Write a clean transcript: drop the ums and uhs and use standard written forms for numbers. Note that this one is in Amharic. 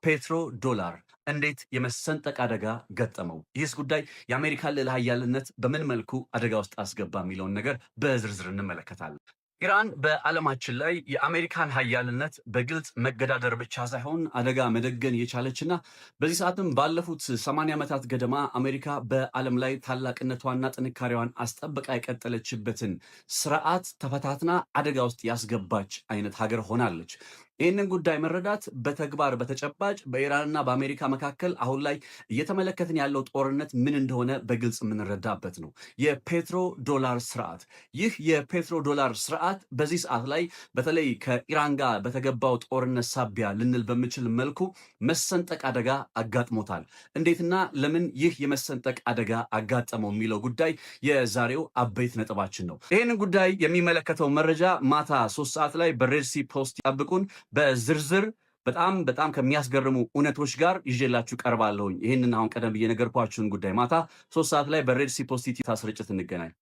የፔትሮ ዶላር እንዴት የመሰንጠቅ አደጋ ገጠመው? ይህስ ጉዳይ የአሜሪካን ልዕለ ኃያልነት በምን መልኩ አደጋ ውስጥ አስገባ የሚለውን ነገር በዝርዝር እንመለከታለን። ኢራን በዓለማችን ላይ የአሜሪካን ኃያልነት በግልጽ መገዳደር ብቻ ሳይሆን አደጋ መደገን የቻለችና በዚህ ሰዓትም ባለፉት 80 ዓመታት ገደማ አሜሪካ በዓለም ላይ ታላቅነቷና ጥንካሬዋን አስጠብቃ የቀጠለችበትን ስርዓት ተፈታትና አደጋ ውስጥ ያስገባች አይነት ሀገር ሆናለች። ይህንን ጉዳይ መረዳት በተግባር በተጨባጭ በኢራንና በአሜሪካ መካከል አሁን ላይ እየተመለከትን ያለው ጦርነት ምን እንደሆነ በግልጽ የምንረዳበት ነው። የፔትሮ ዶላር ስርዓት። ይህ የፔትሮ ዶላር ስርዓት በዚህ ሰዓት ላይ በተለይ ከኢራን ጋር በተገባው ጦርነት ሳቢያ ልንል በምችል መልኩ መሰንጠቅ አደጋ አጋጥሞታል። እንዴትና ለምን ይህ የመሰንጠቅ አደጋ አጋጠመው የሚለው ጉዳይ የዛሬው አበይት ነጥባችን ነው። ይህንን ጉዳይ የሚመለከተው መረጃ ማታ 3 ሰዓት ላይ በሬድሲ ፖስት ይጠብቁን። በዝርዝር በጣም ከሚያስገርሙ እውነቶች ጋር ይዤላችሁ ቀርባለሁኝ። ይህንን አሁን ቀደም ብዬ ነገርኳችሁን ጉዳይ ማታ 3 ሰዓት ላይ በሬድሲ ፖስት ስርጭት እንገናኝ።